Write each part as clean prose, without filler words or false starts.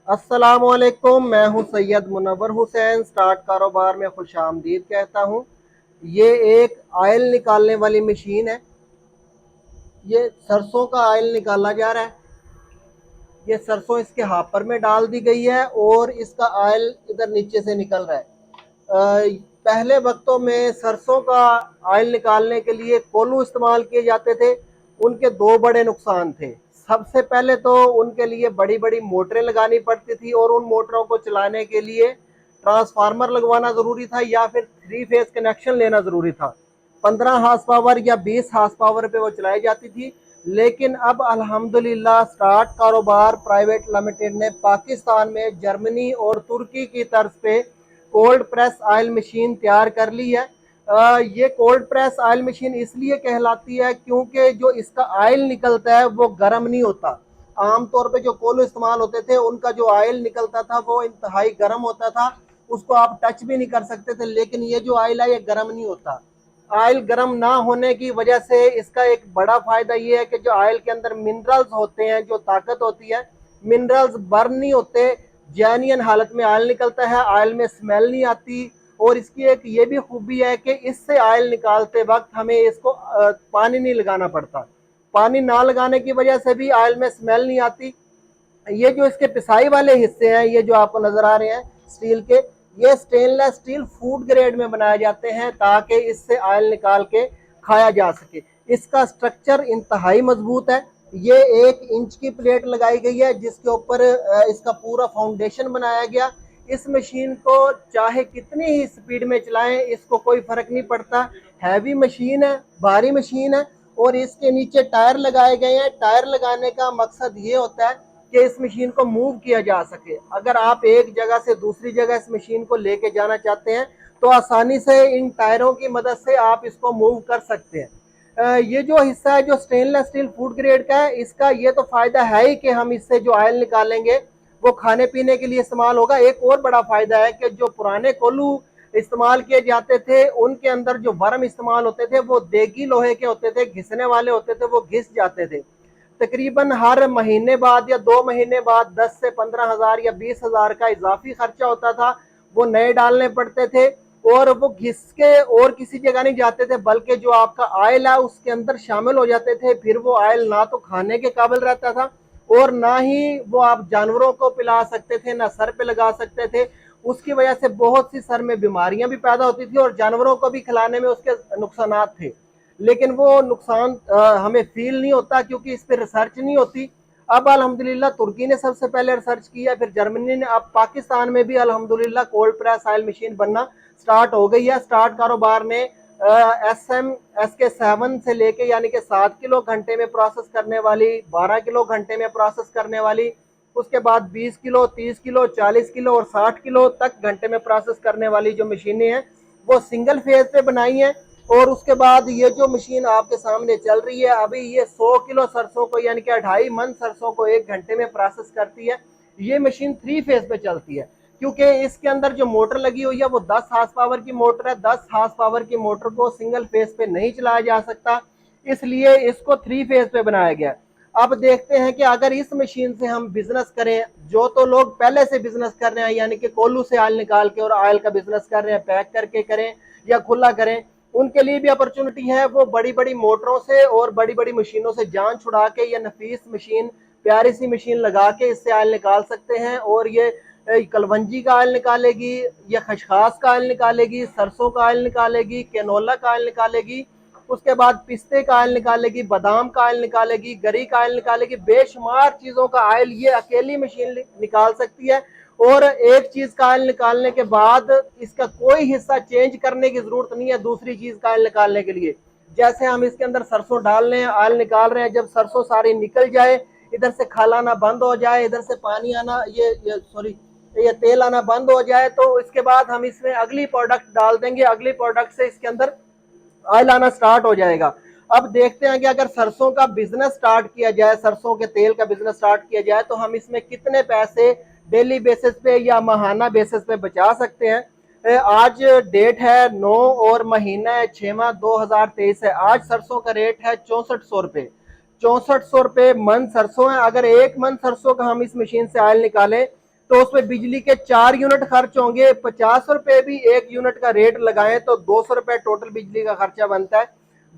अस्सलामुअलैकुम, मैं हूं सैयद मुनव्वर हुसैन। स्टार्ट कारोबार में खुशामदीद कहता हूं। ये एक ऑयल निकालने वाली मशीन है। ये सरसों का ऑयल निकाला जा रहा है। ये सरसों इसके हापर में डाल दी गई है और इसका ऑयल इधर नीचे से निकल रहा है। पहले वक्तों में सरसों का ऑयल निकालने के लिए कोल्हू इस्तेमाल किए जाते थे। उनके दो बड़े नुकसान थे। सबसे पहले तो उनके लिए बड़ी बड़ी मोटरें लगानी पड़ती थी और उन मोटरों को चलाने के लिए ट्रांसफार्मर लगवाना ज़रूरी था या फिर 3 फेज कनेक्शन लेना ज़रूरी था। 15 हार्स पावर या 20 हार्स पावर पे वो चलाई जाती थी। लेकिन अब अल्हम्दुलिल्लाह स्टार्ट कारोबार प्राइवेट लिमिटेड ने पाकिस्तान में जर्मनी और तुर्की की तर्ज पे कोल्ड प्रेस ऑयल मशीन तैयार कर ली है। ये कोल्ड प्रेस ऑयल मशीन इसलिए कहलाती है क्योंकि जो इसका ऑयल निकलता है वो गर्म नहीं होता। आमतौर पे जो कोल्हू इस्तेमाल होते थे उनका जो ऑयल निकलता था वो इंतहाई गर्म होता था। उसको आप टच भी नहीं कर सकते थे। लेकिन ये जो ऑयल है ये गर्म नहीं होता। ऑयल गर्म ना होने की वजह से इसका एक बड़ा फायदा ये है कि जो ऑयल के अंदर मिनरल्स होते हैं, जो ताकत होती है, मिनरल्स बर्न नहीं होते। जेन्युइन हालत में ऑयल निकलता है। ऑयल में स्मेल नहीं आती। और इसकी एक ये भी खूबी है कि इससे ऑयल निकालते वक्त हमें इसको पानी नहीं लगाना पड़ता। पानी ना लगाने की वजह से भी ऑयल में स्मेल नहीं आती। ये जो इसके पिसाई वाले हिस्से हैं, ये जो आपको नजर आ रहे हैं स्टील के, ये स्टेनलेस स्टील फूड ग्रेड में बनाए जाते हैं ताकि इससे ऑयल निकाल के खाया जा सके। इसका स्ट्रक्चर इंतहाई मजबूत है। ये 1 इंच की प्लेट लगाई गई है जिसके ऊपर इसका पूरा फाउंडेशन बनाया गया। इस मशीन को चाहे कितनी ही स्पीड में चलाएं, इसको कोई फर्क नहीं पड़ता। हैवी मशीन है, भारी मशीन है। और इसके नीचे टायर लगाए गए हैं। टायर लगाने का मकसद ये होता है कि इस मशीन को मूव किया जा सके। अगर आप एक जगह से दूसरी जगह इस मशीन को लेके जाना चाहते हैं तो आसानी से इन टायरों की मदद से आप इसको मूव कर सकते हैं। ये जो हिस्सा है जो स्टेनलेस स्टील फूड ग्रेड का है, इसका ये तो फायदा है ही कि हम इससे जो ऑयल निकालेंगे वो खाने पीने के लिए इस्तेमाल होगा। एक और बड़ा फायदा है कि जो पुराने कोल्हू इस्तेमाल किए जाते थे उनके अंदर जो वर्म इस्तेमाल होते थे वो देगी लोहे के होते थे, घिसने वाले होते थे, वो घिस जाते थे। तकरीबन हर महीने बाद या 2 महीने बाद 10 से 15 हज़ार या 20 हज़ार का इजाफी खर्चा होता था। वो नए डालने पड़ते थे और वो घिस के और किसी जगह नहीं जाते थे, बल्कि जो आपका ऑयल है उसके अंदर शामिल हो जाते थे। फिर वो ऑयल ना तो खाने के काबिल रहता था और ना ही वो आप जानवरों को पिला सकते थे, ना सर पे लगा सकते थे। उसकी वजह से बहुत सी सर में बीमारियां भी पैदा होती थी और जानवरों को भी खिलाने में उसके नुकसान थे। लेकिन वो नुकसान हमें फील नहीं होता क्योंकि इस पर रिसर्च नहीं होती। अब अल्हम्दुलिल्लाह तुर्की ने सबसे पहले रिसर्च किया, फिर जर्मनी ने, अब पाकिस्तान में भी अल्हम्दुलिल्लाह कोल्ड प्रेस ऑयल मशीन बनना स्टार्ट हो गई है। स्टार्ट कारोबार ने एस के 7 से लेके यानी कि 7 किलो घंटे में प्रोसेस करने वाली, 12 किलो घंटे में प्रोसेस करने वाली, उसके बाद 20 किलो, 30 किलो, 40 किलो और 60 किलो तक घंटे में प्रोसेस करने वाली जो मशीनें हैं वो सिंगल फेज पे बनाई हैं। और उसके बाद ये जो मशीन आपके सामने चल रही है अभी, ये 100 किलो सरसों को यानी कि 2.5 मन सरसों को 1 घंटे में प्रोसेस करती है। ये मशीन 3 फेज पे चलती है क्योंकि इसके अंदर जो मोटर लगी हुई है वो 10 हार्स पावर की मोटर है। 10 हार्स पावर की मोटर को सिंगल फेज पे नहीं चलाया जा सकता, इसलिए इसको 3 फेज पे बनाया गया। अब देखते हैं कि अगर इस मशीन से हम बिजनेस करें, जो तो लोग पहले से बिजनेस कर रहे हैं यानी कि कोल्हू से ऑयल निकाल के और ऑयल का बिजनेस कर रहे हैं, पैक करके करें या खुला करें, उनके लिए भी अपॉर्चुनिटी है। वो बड़ी बड़ी मोटरों से और बड़ी बड़ी मशीनों से जान छुड़ा के ये नफीस मशीन, प्यारी सी मशीन लगा के इससे ऑयल निकाल सकते हैं। और ये कलवंजी का ऑयल निकालेगी, या खशखास का ऑयल निकालेगी, सरसों का ऑयल निकालेगी, कैनोला का ऑयल निकालेगी, उसके बाद पिस्ते का ऑयल निकालेगी, बादाम का ऑयल निकालेगी, गरी का ऑयल निकालेगी। बेशुमार चीज़ों का ऑयल ये अकेली मशीन निकाल सकती है। और एक चीज़ का ऑयल निकालने के बाद इसका कोई हिस्सा चेंज करने की ज़रूरत नहीं है दूसरी चीज़ का ऑयल निकालने के लिए। जैसे हम इसके अंदर सरसों डाल रहे हैं, ऑयल निकाल रहे हैं, जब सरसों सारी निकल जाए, इधर से खाल आना बंद हो जाए, इधर से पानी आना, ये सॉरी, ये तेल आना बंद हो जाए, तो इसके बाद हम इसमें अगली प्रोडक्ट डाल देंगे। अगली प्रोडक्ट से इसके अंदर ऑयल आना स्टार्ट हो जाएगा। अब देखते हैं कि अगर सरसों का बिजनेस स्टार्ट किया जाए, सरसों के तेल का बिजनेस स्टार्ट किया जाए, तो हम इसमें कितने पैसे डेली बेसिस पे या माहाना बेसिस पे बचा सकते हैं। आज डेट है 9 और महीना है 6वां 2023 है। आज सरसों का रेट है 6400 रुपये। 6400 रुपये मन सरसों है। अगर 1 मन सरसों का हम इस मशीन से ऑयल निकालें तो उसमें बिजली के 4 यूनिट खर्च होंगे, 50 रुपए भी 1 यूनिट का रेट लगाएं तो 200 रुपए टोटल बिजली का खर्चा बनता है।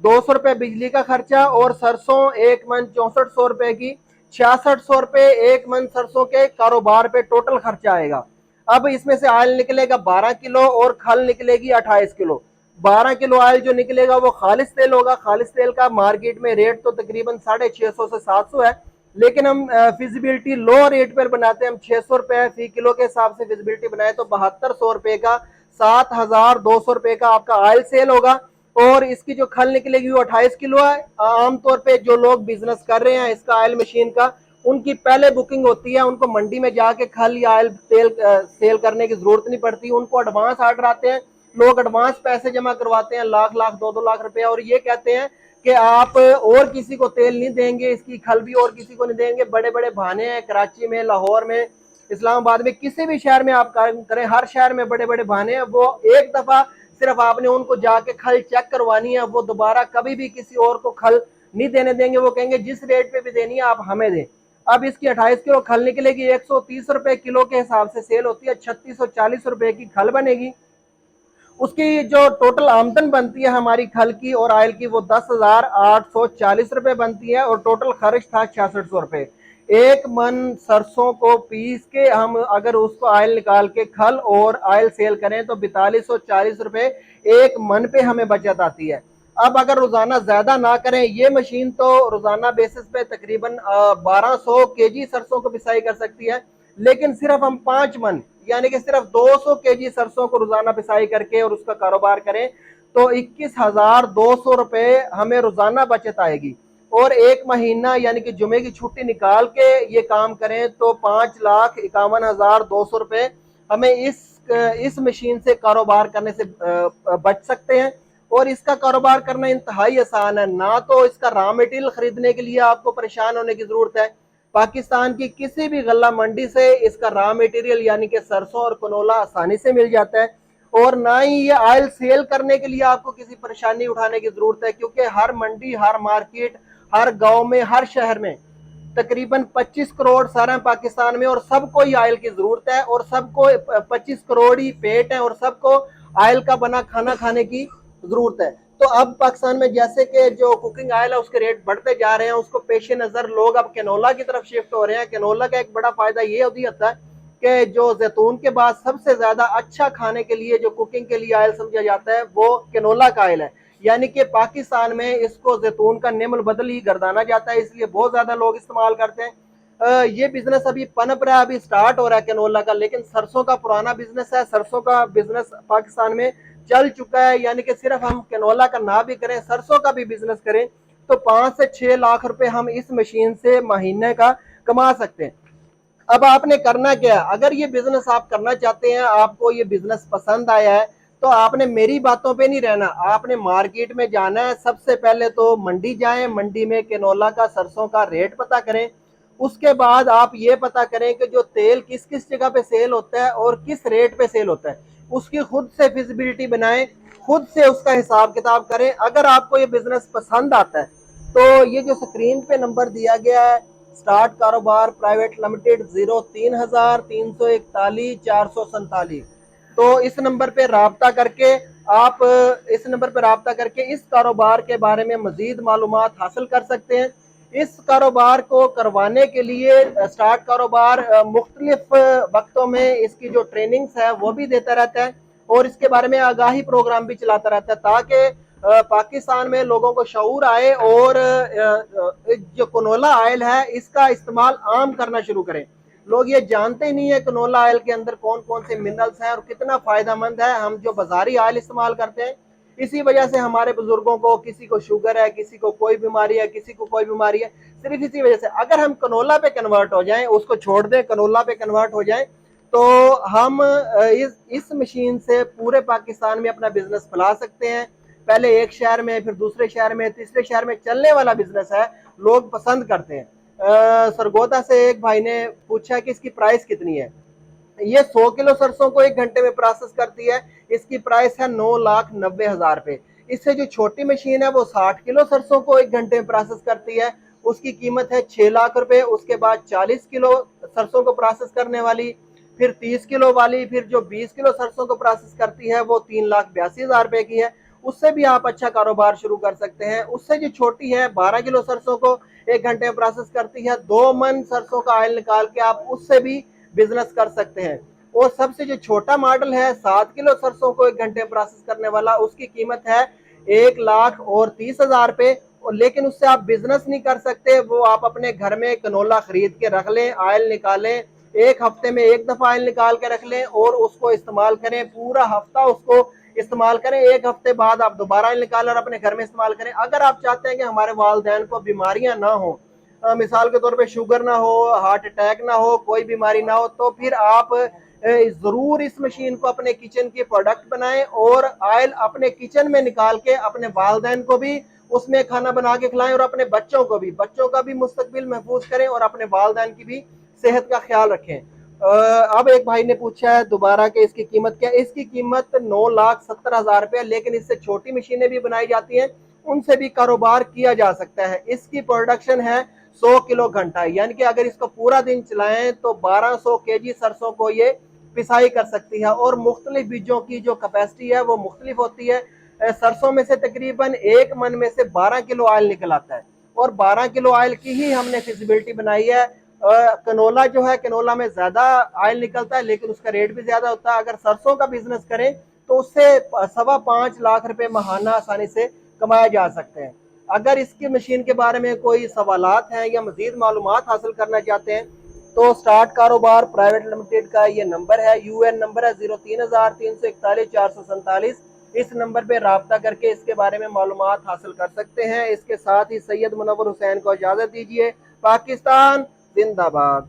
200 रुपए बिजली का खर्चा, और सरसों एक मन 6400 रुपए की, 6600 रुपए एक मन सरसों के कारोबार पे टोटल खर्चा आएगा। अब इसमें से ऑयल निकलेगा 12 किलो और खल निकलेगी 28 किलो। 12 किलो ऑयल जो निकलेगा वो खालिस तेल होगा। खालिस तेल का मार्केट में रेट तो तकरीबन 650 से 700 है, लेकिन हम फिजिबिलिटी लो रेट पर बनाते हैं। हम 600 रुपए फी किलो के हिसाब से फिजिबिलिटी बनाए तो 7200 रुपए का 7200 रुपए का आपका ऑयल सेल होगा। और इसकी जो खल निकलेगी वो 28 किलो है। आमतौर पे जो लोग बिजनेस कर रहे हैं इसका ऑयल मशीन का, उनकी पहले बुकिंग होती है, उनको मंडी में जाके खल या ऑयल तेल सेल करने की जरूरत नहीं पड़ती। उनको एडवांस ऑर्डर आते हैं, लोग एडवांस पैसे जमा करवाते हैं, लाख लाख 2-2 लाख रुपए, और ये कहते हैं कि आप और किसी को तेल नहीं देंगे, इसकी खल भी और किसी को नहीं देंगे। बड़े बड़े बहाने हैं, कराची में, लाहौर में, इस्लामाबाद में, किसी भी शहर में आप काम करें, हर शहर में बड़े बड़े बहाने हैं। वो एक दफा सिर्फ आपने उनको जाके खल चेक करवानी है, वो दोबारा कभी भी किसी और को खल नहीं देने देंगे। वो कहेंगे जिस रेट पे भी देनी है आप हमें दें। अब इसकी 28 किलो खल निकलेगी, 130 रुपए किलो के हिसाब से सेल होती है, 3640 रुपए की खल बनेगी। उसकी जो टोटल आमदन बनती है हमारी खल की और ऑयल की वो 10,840 रुपए बनती है, और टोटल खर्च था 6600 रुपए। एक मन सरसों को पीस के हम अगर उसको ऑयल निकाल के खल और ऑयल सेल करें तो 4240 रुपए एक मन पे हमें बचत आती है। अब अगर रोजाना ज्यादा ना करें, ये मशीन तो रोजाना बेसिस पे तकरीबन 1200 केजी सरसों को पिसाई कर सकती है, लेकिन सिर्फ हम 5 मन यानी कि सिर्फ 200 केजी सरसों को रोजाना पिसाई करके और उसका कारोबार करें तो 21,200 रुपए हमें रोजाना बचत आएगी। और एक महीना यानी कि जुमे की छुट्टी निकाल के ये काम करें तो 5,51,200 रुपए हमें इस मशीन से कारोबार करने से बच सकते हैं। और इसका कारोबार करना इंतहाई आसान है। ना तो इसका रॉ मटेरियल खरीदने के लिए आपको परेशान होने की जरूरत है, पाकिस्तान की किसी भी गल्ला मंडी से इसका रॉ मटेरियल यानी कि सरसों और कनोला आसानी से मिल जाता है। और ना ही ये ऑयल सेल करने के लिए आपको किसी परेशानी उठाने की जरूरत है, क्योंकि हर मंडी, हर मार्केट, हर गांव में, हर शहर में तकरीबन 25 करोड़ सर हैं पाकिस्तान में, और सबको ही ऑयल की जरूरत है, और सबको 25 करोड़ ही पेट है, और सबको ऑयल का बना खाना खाने की जरूरत है। तो अब पाकिस्तान में जैसे कि जो कुकिंग ऑयल है उसके रेट बढ़ते जा रहे हैं, उसको पेश नजर लोग अब कैनोला की तरफ शिफ्ट हो रहे हैं। कैनोला का एक बड़ा फायदा ये होता है कि जो जैतून के बाद सबसे ज्यादा अच्छा खाने के लिए, जो कुकिंग के लिए ऑयल समझा जाता है, वो कैनोला का ऑयल है। यानी कि पाकिस्तान में इसको जैतून का नेमल बदल ही गर्दाना जाता है, इसलिए बहुत ज्यादा लोग इस्तेमाल करते हैं। ये बिजनेस अभी पनप रहा है, अभी स्टार्ट हो रहा है कैनोला का, लेकिन सरसों का पुराना बिजनेस है। सरसों का बिजनेस पाकिस्तान में चल चुका है, यानी कि सिर्फ हम कैनोला का ना भी करें, सरसों का भी बिजनेस करें तो 5 से 6 लाख रुपए हम इस मशीन से महीने का कमा सकते हैं। अब आपने करना क्या है, अगर ये बिजनेस आप करना चाहते हैं, आपको ये बिजनेस पसंद आया है, तो आपने मेरी बातों पे नहीं रहना, आपने मार्केट में जाना है। सबसे पहले तो मंडी जाएं, मंडी में कैनोला का, सरसों का रेट पता करें। उसके बाद आप ये पता करें कि जो तेल किस किस जगह पे सेल होता है और किस रेट पे सेल होता है, उसकी खुद से फिजिबिलिटी बनाएं, खुद से उसका हिसाब किताब करें। अगर आपको ये बिजनेस पसंद आता है तो ये जो स्क्रीन पे नंबर दिया गया है, स्टार्ट कारोबार प्राइवेट लिमिटेड 03,341,447, तो इस नंबर पे राब्ता करके आप इस कारोबार के बारे में मजीद मालूमात हासिल कर सकते हैं। इस कारोबार को करवाने के लिए स्टार्ट कारोबार मुख्तलिफ वक्तों में इसकी जो ट्रेनिंग्स है वो भी देता रहता है, और इसके बारे में आगाही प्रोग्राम भी चलाता रहता है, ताकि पाकिस्तान में लोगों को शऊर आए और जो कनोला ऑयल है इसका इस्तेमाल आम करना शुरू करें। लोग ये जानते ही नहीं है कनोला ऑयल के अंदर कौन कौन से मिनरल्स हैं और कितना फायदेमंद है। हम जो बाजारी ऑयल इस्तेमाल करते हैं, इसी वजह से हमारे बुजुर्गों को, किसी को शुगर है, किसी को कोई बीमारी है, किसी को कोई बीमारी है, सिर्फ इसी वजह से। अगर हम कनोला पे कन्वर्ट हो जाएं, उसको छोड़ दें, कनोला पे कन्वर्ट हो जाएं, तो हम इस मशीन से पूरे पाकिस्तान में अपना बिजनेस फैला सकते हैं। पहले एक शहर में, फिर दूसरे शहर में, तीसरे शहर में चलने वाला बिजनेस है, लोग पसंद करते हैं। सरगोदा से एक भाई ने पूछा कि इसकी प्राइस कितनी है। ये 100 किलो सरसों को 1 घंटे में प्रोसेस करती है, इसकी प्राइस है 9,90,000 रुपए। इससे जो छोटी मशीन है वो 60 किलो सरसों को 1 घंटे में प्रोसेस करती है, उसकी कीमत है 6 लाख रुपए। उसके बाद 40 किलो सरसों को प्रोसेस करने वाली फिर 30 किलो वाली, फिर जो 20 किलो सरसों को प्रोसेस करती है वो 3,82,000 रुपए की है। उससे भी आप अच्छा कारोबार शुरू कर सकते हैं। उससे जो छोटी है 12 किलो सरसों को 1 घंटे में प्रोसेस करती है, 2 मन सरसों का ऑयल निकाल के आप उससे भी बिजनेस कर सकते हैं। और सबसे जो छोटा मॉडल है 7 किलो सरसों को 1 घंटे में प्रोसेस करने वाला, उसकी कीमत है 1,30,000 रुपए। लेकिन उससे आप बिजनेस नहीं कर सकते, वो आप अपने घर में कनोला खरीद के रख लें, ऑयल निकालें, 1 हफ्ते में 1 दफा ऑयल निकाल के रख लें और उसको इस्तेमाल करें, पूरा हफ्ता उसको इस्तेमाल करें, 1 हफ्ते बाद आप दोबारा ऑयल निकालें और अपने घर में इस्तेमाल करें। अगर आप चाहते हैं कि हमारे वालदैन को बीमारियां ना हो, मिसाल के तौर पे शुगर ना हो, हार्ट अटैक ना हो, कोई बीमारी ना हो, तो फिर आप जरूर इस मशीन को अपने किचन की प्रोडक्ट बनाएं और ऑयल अपने किचन में निकाल के अपने वालदैन को भी उसमें खाना बना के खिलाएं और अपने बच्चों को भी, बच्चों का भी मुस्तकबिल महफूज करें और अपने वालदैन की भी सेहत का ख्याल रखें। अब एक भाई ने पूछा है दोबारा कि इसकी कीमत क्या है। इसकी कीमत 9,70,000 रुपये, लेकिन इससे छोटी मशीनें भी बनाई जाती हैं, उनसे भी कारोबार किया जा सकता है। इसकी प्रोडक्शन है 100 किलो घंटा, यानी कि अगर इसको पूरा दिन चलाएं तो 1200 केजी सरसों को ये पिसाई कर सकती है। और मुख्तलिफ बीजों की जो कैपेसिटी है वो मुख्तलिफ होती है। सरसों में से तकरीबन 1 मन में से 12 किलो ऑयल निकल आता है और 12 किलो ऑयल की ही हमने फिजिबिलिटी बनाई है। कनोला जो है, कनोला में ज्यादा ऑयल निकलता है लेकिन उसका रेट भी ज्यादा होता है। अगर सरसों का बिजनेस करें तो उससे 5.25 लाख रुपए महाना आसानी से कमाए जा सकते हैं। अगर इसकी मशीन के बारे में कोई सवालात हैं या मजीद मालूमात हासिल करना चाहते हैं तो स्टार्ट कारोबार प्राइवेट लिमिटेड का ये नंबर है, यूएन नंबर है 03,341,447। इस नंबर पे राब्ता करके इसके बारे में मालूमात हासिल कर सकते हैं। इसके साथ ही सैयद मुनव्वर हुसैन को इजाजत दीजिए। पाकिस्तान जिंदाबाद।